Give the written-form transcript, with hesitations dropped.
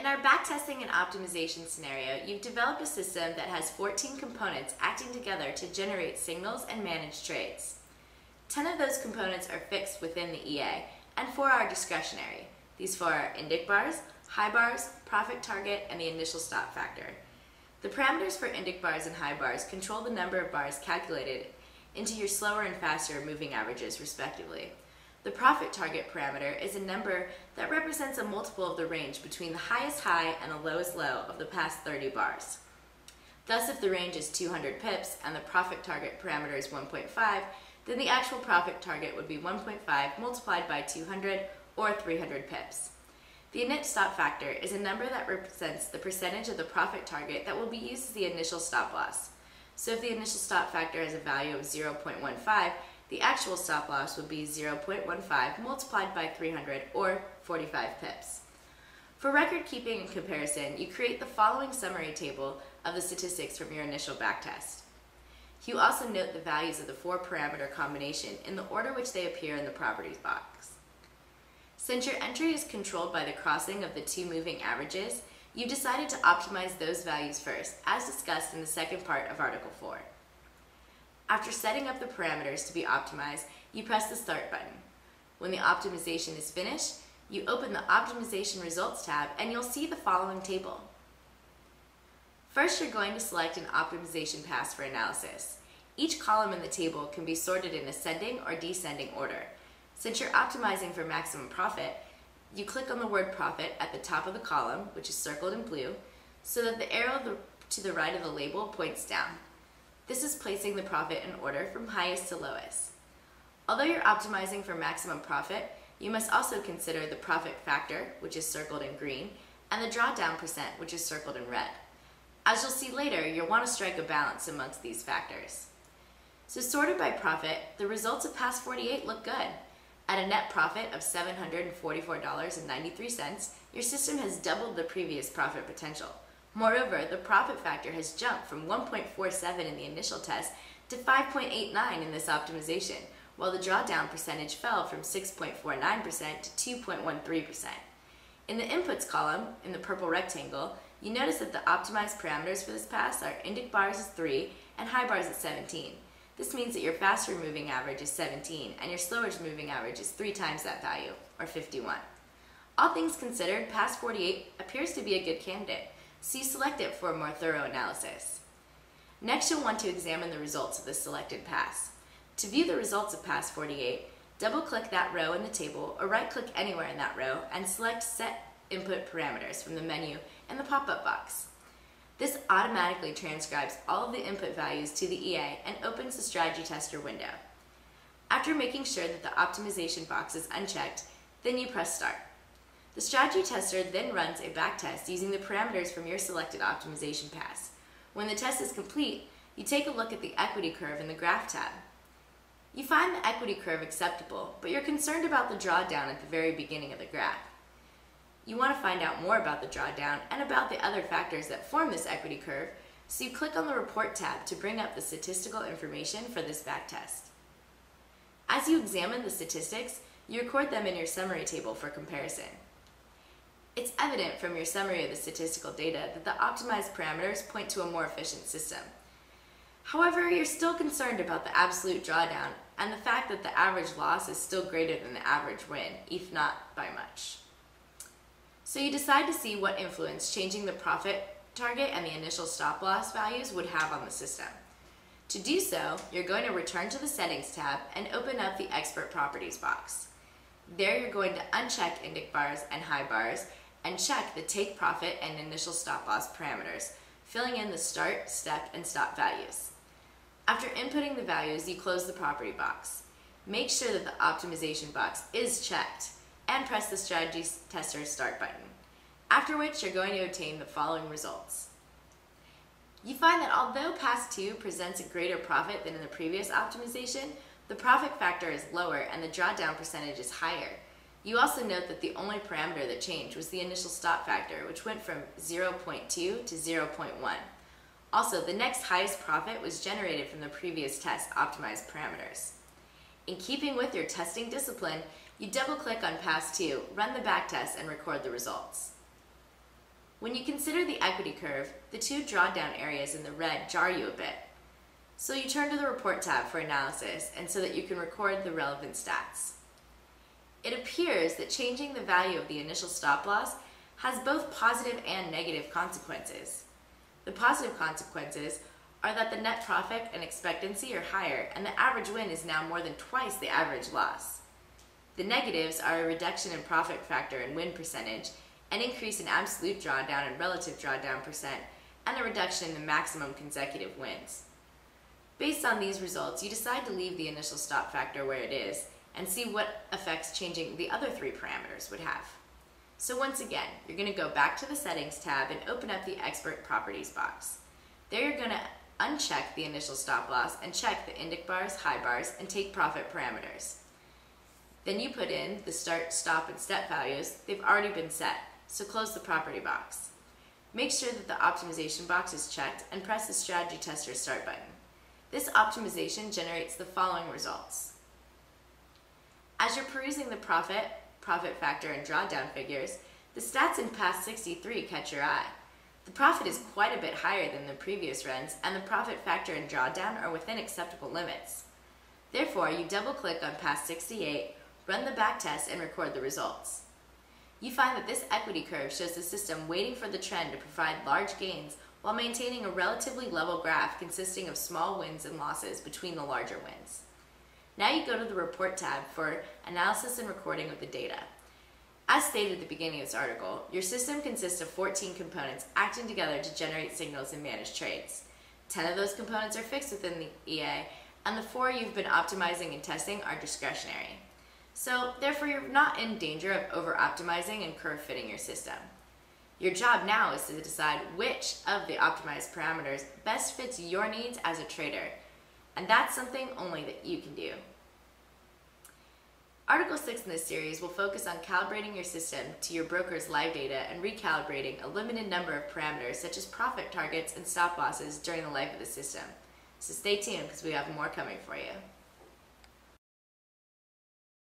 In our backtesting and optimization scenario, you've developed a system that has 14 components acting together to generate signals and manage trades. 10 of those components are fixed within the EA, and 4 are discretionary. These 4 are indic bars, high bars, profit target, and the initial stop factor. The parameters for indic bars and high bars control the number of bars calculated into your slower and faster moving averages, respectively. The profit target parameter is a number that represents a multiple of the range between the highest high and the lowest low of the past 30 bars. Thus, if the range is 200 pips and the profit target parameter is 1.5, then the actual profit target would be 1.5 multiplied by 200 or 300 pips. The init stop factor is a number that represents the percentage of the profit target that will be used as the initial stop loss. So if the initial stop factor has a value of 0.15, the actual stop loss would be 0.15 multiplied by 300 or 45 pips. For record keeping and comparison, you create the following summary table of the statistics from your initial backtest. You also note the values of the 4 parameter combination in the order which they appear in the properties box. Since your entry is controlled by the crossing of the 2 moving averages, you decided to optimize those values first, as discussed in the second part of Article 4. After setting up the parameters to be optimized, you press the Start button. When the optimization is finished, you open the Optimization Results tab and you'll see the following table. First, you're going to select an optimization pass for analysis. Each column in the table can be sorted in ascending or descending order. Since you're optimizing for maximum profit, you click on the word profit at the top of the column, which is circled in blue, so that the arrow to the right of the label points down. This is placing the profit in order from highest to lowest. Although you're optimizing for maximum profit, you must also consider the profit factor, which is circled in green, and the drawdown percent, which is circled in red. As you'll see later, you'll want to strike a balance amongst these factors. So sorted by profit, the results of past 48 look good. At a net profit of $744.93, your system has doubled the previous profit potential. Moreover, the profit factor has jumped from 1.47 in the initial test to 5.89 in this optimization, while the drawdown percentage fell from 6.49% to 2.13%. In the inputs column, in the purple rectangle, you notice that the optimized parameters for this pass are indic bars is 3 and high bars at 17. This means that your faster moving average is 17 and your slower moving average is 3 times that value, or 51. All things considered, past 48 appears to be a good candidate, so you select it for a more thorough analysis. Next, you'll want to examine the results of the selected pass. To view the results of past 48, double-click that row in the table or right-click anywhere in that row and select Set Input Parameters from the menu in the pop-up box. This automatically transcribes all of the input values to the EA and opens the Strategy Tester window. After making sure that the optimization box is unchecked, then you press Start. The Strategy Tester then runs a backtest using the parameters from your selected optimization pass. When the test is complete, you take a look at the equity curve in the Graph tab. You find the equity curve acceptable, but you're concerned about the drawdown at the very beginning of the graph. You want to find out more about the drawdown and about the other factors that form this equity curve, so you click on the Report tab to bring up the statistical information for this backtest. As you examine the statistics, you record them in your summary table for comparison. It's evident from your summary of the statistical data that the optimized parameters point to a more efficient system. However, you're still concerned about the absolute drawdown and the fact that the average loss is still greater than the average win, if not by much. So you decide to see what influence changing the profit target and the initial stop loss values would have on the system. To do so, you're going to return to the Settings tab and open up the Expert Properties box. There you're going to uncheck indic bars and high bars and check the take profit and initial stop loss parameters, filling in the start, step, and stop values. After inputting the values, you close the property box. Make sure that the optimization box is checked and press the Strategy Tester Start button, after which you're going to obtain the following results. You find that although Pass 2 presents a greater profit than in the previous optimization, the profit factor is lower and the drawdown percentage is higher. You also note that the only parameter that changed was the initial stop factor, which went from 0.2 to 0.1. Also, the next highest profit was generated from the previous test optimized parameters. In keeping with your testing discipline, you double-click on Pass 2, run the backtest, and record the results. When you consider the equity curve, the two drawdown areas in the red jar you a bit. So you turn to the Report tab for analysis and so that you can record the relevant stats. It appears that changing the value of the initial stop loss has both positive and negative consequences. The positive consequences are that the net profit and expectancy are higher and the average win is now more than twice the average loss. The negatives are a reduction in profit factor and win percentage, an increase in absolute drawdown and relative drawdown percent, and a reduction in the maximum consecutive wins. Based on these results, you decide to leave the initial stop factor where it is and see what effects changing the other three parameters would have. So once again, you're going to go back to the Settings tab and open up the Expert Properties box. There you're going to uncheck the initial stop loss and check the indic bars, high bars, and take profit parameters. Then you put in the start, stop, and step values. They've already been set, so close the property box. Make sure that the optimization box is checked and press the Strategy Tester Start button. This optimization generates the following results. As you're perusing the profit factor, and drawdown figures, the stats in Past 63 catch your eye. The profit is quite a bit higher than the previous runs, and the profit factor and drawdown are within acceptable limits. Therefore, you double-click on Past 68, run the backtest, and record the results. You find that this equity curve shows the system waiting for the trend to provide large gains while maintaining a relatively level graph consisting of small wins and losses between the larger wins. Now you go to the Report tab for analysis and recording of the data. As stated at the beginning of this article, your system consists of 14 components acting together to generate signals and manage trades. 10 of those components are fixed within the EA, and the 4 you've been optimizing and testing are discretionary. So therefore you're not in danger of over-optimizing and curve fitting your system. Your job now is to decide which of the optimized parameters best fits your needs as a trader, and that's something only that you can do. Article 6 in this series will focus on calibrating your system to your broker's live data and recalibrating a limited number of parameters such as profit targets and stop losses during the life of the system. So stay tuned because we have more coming for you.